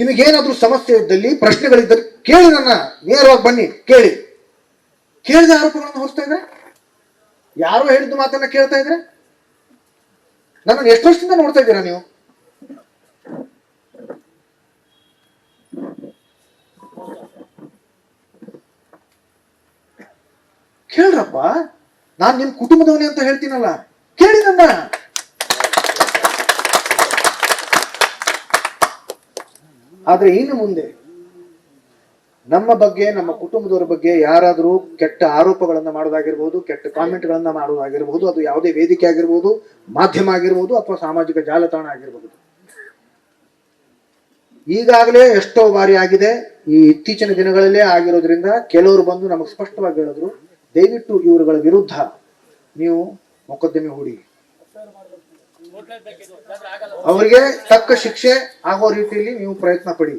ನಿಮಗೇನಾದ್ರೂ ಸಮಸ್ಯೆ ಇದ್ದಲ್ಲಿ, ಪ್ರಶ್ನೆಗಳಿದ್ದಲ್ಲಿ ಕೇಳಿ, ನನ್ನ ನೇರವಾಗಿ ಬನ್ನಿ, ಕೇಳಿ. ಕೇಳಿದ ಆರೋಪಗಳನ್ನು ಹೊರಿಸ್ತಾ ಇದ್ರೆ, ಯಾರೋ ಹೇಳಿದ ಮಾತನ್ನ ಕೇಳ್ತಾ ಇದ್ರೆ, ನನ್ನನ್ನು ಎಷ್ಟು ವರ್ಷದಿಂದ ನೋಡ್ತಾ ಇದ್ದೀರಾ ನೀವು? ಕೇಳ್ರಪ್ಪ, ನಾನ್ ನಿಮ್ ಕುಟುಂಬದವನೇ ಅಂತ ಹೇಳ್ತೀನಲ್ಲ, ಕೇಳಿ ನನ್ನ. ಆದ್ರೆ ಇನ್ನು ಮುಂದೆ ನಮ್ಮ ಬಗ್ಗೆ, ನಮ್ಮ ಕುಟುಂಬದವರ ಬಗ್ಗೆ ಯಾರಾದರೂ ಕೆಟ್ಟ ಆರೋಪಗಳನ್ನ ಮಾಡೋದಾಗಿರ್ಬೋದು, ಕೆಟ್ಟ ಕಾಮೆಂಟ್ಗಳನ್ನ ಮಾಡೋದಾಗಿರ್ಬೋದು, ಅದು ಯಾವುದೇ ವೇದಿಕೆ ಆಗಿರ್ಬೋದು, ಮಾಧ್ಯಮ ಆಗಿರ್ಬೋದು, ಅಥವಾ ಸಾಮಾಜಿಕ ಜಾಲತಾಣ ಆಗಿರ್ಬೋದು, ಈಗಾಗಲೇ ಎಷ್ಟೋ ಬಾರಿ ಆಗಿದೆ. ಈ ಇತ್ತೀಚಿನ ದಿನಗಳಲ್ಲೇ ಆಗಿರೋದ್ರಿಂದ ಕೆಲವರು ಬಂದು ನಮಗೆ ಸ್ಪಷ್ಟವಾಗಿ ಹೇಳಿದ್ರು, ದಯವಿಟ್ಟು ಇವರುಗಳ ವಿರುದ್ಧ ನೀವು ಮೊಕದ್ದಮೆ ಹೂಡಿ, ಅವರಿಗೆ ತಕ್ಕ ಶಿಕ್ಷೆ ಆಗೋ ರೀತಿಯಲ್ಲಿ ನೀವು ಪ್ರಯತ್ನ ಪಡಿ.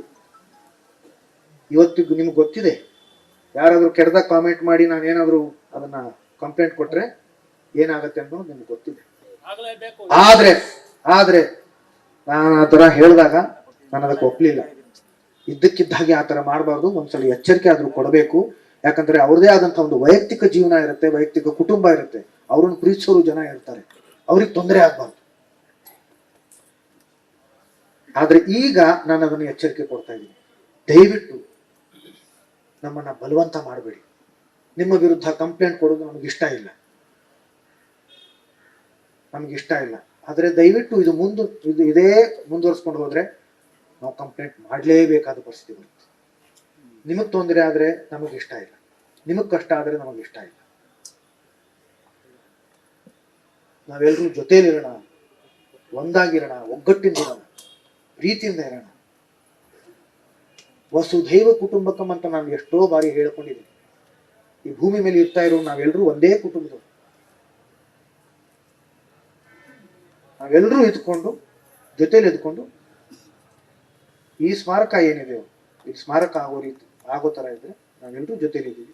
ಇವತ್ತಿಗೂ ನಿಮ್ಗೆ ಗೊತ್ತಿದೆ, ಯಾರಾದ್ರೂ ಕೆಟ್ಟದಾಗ ಕಾಮೆಂಟ್ ಮಾಡಿ ನಾನೇನಾದ್ರೂ ಅದನ್ನ ಕಂಪ್ಲೇಂಟ್ ಕೊಟ್ರೆ ಏನಾಗತ್ತೆ ಅನ್ನೋದು ನಿಮ್ಗೆ ಗೊತ್ತಿದೆ. ಆದ್ರೆ ನಾನು ಆ ತರ ಹೇಳಿದಾಗ ನಾನು ಅದಕ್ಕೆ ಒಪ್ಲಿಲ್ಲ. ಇದ್ದಕ್ಕಿದ್ದಾಗೆ ಆ ತರ ಮಾಡಬಾರ್ದು, ಒಂದ್ಸಲ ಎಚ್ಚರಿಕೆ ಆದ್ರೂ ಕೊಡಬೇಕು. ಯಾಕಂದ್ರೆ ಅವ್ರದೇ ಆದಂತಹ ಒಂದು ವೈಯಕ್ತಿಕ ಜೀವನ ಇರುತ್ತೆ, ವೈಯಕ್ತಿಕ ಕುಟುಂಬ ಇರುತ್ತೆ, ಅವ್ರನ್ನ ಪ್ರೀತಿಸೋರು ಜನ ಇರ್ತಾರೆ, ಅವ್ರಿಗೆ ತೊಂದರೆ ಆಗ್ಬಾರ್ದು. ಆದ್ರೆ ಈಗ ನಾನು ಅದನ್ನು ಎಚ್ಚರಿಕೆ ಕೊಡ್ತಾ ಇದ್ದೀನಿ, ದಯವಿಟ್ಟು ನಮ್ಮನ್ನ ಬಲವಂತ ಮಾಡಬೇಡಿ. ನಿಮ್ಮ ವಿರುದ್ಧ ಕಂಪ್ಲೇಂಟ್ ಕೊಡೋದು ನಮಗಿಷ್ಟ ಇಲ್ಲ, ಆದ್ರೆ ದಯವಿಟ್ಟು ಇದೇ ಮುಂದುವರಿಸ್ಕೊಂಡು ಹೋದ್ರೆ ನಾವು ಕಂಪ್ಲೇಂಟ್ ಮಾಡಲೇಬೇಕಾದ ಪರಿಸ್ಥಿತಿ ಬರುತ್ತೆ. ನಿಮಗ್ ತೊಂದರೆ ಆದ್ರೆ ನಮಗಿಷ್ಟ ಇಲ್ಲ, ನಿಮಗ್ ಕಷ್ಟ ಆದ್ರೆ ನಮಗಿಷ್ಟ ಇಲ್ಲ. ನಾವೆಲ್ಲರೂ ಜೊತೆಲಿರೋಣ, ಒಂದಾಗಿರೋಣ, ಒಗ್ಗಟ್ಟಿಂದಿರೋಣ, ಪ್ರೀತಿಯಿಂದ ಇರೋಣ. ವಸುಧೈವ ಕುಟುಂಬಕಂ ಅಂತ ನಾನು ಎಷ್ಟೋ ಬಾರಿ ಹೇಳ್ಕೊಂಡಿದ್ದೀನಿ. ಈ ಭೂಮಿ ಮೇಲೆ ಇರ್ತಾ ಇರೋ ನಾವೆಲ್ಲರೂ ಒಂದೇ ಕುಟುಂಬದವರು. ನಾವೆಲ್ಲರೂ ಇದ್ಕೊಂಡು, ಜೊತೆಲಿ ಇದ್ಕೊಂಡು, ಈ ಸ್ಮಾರಕ ಏನಿದೆ ಈ ಸ್ಮಾರಕ ಆಗೋ ತರ ಇದ್ರೆ ನಾವೆಲ್ಲರೂ ಜೊತೆಲಿ ಇದ್ದೀವಿ.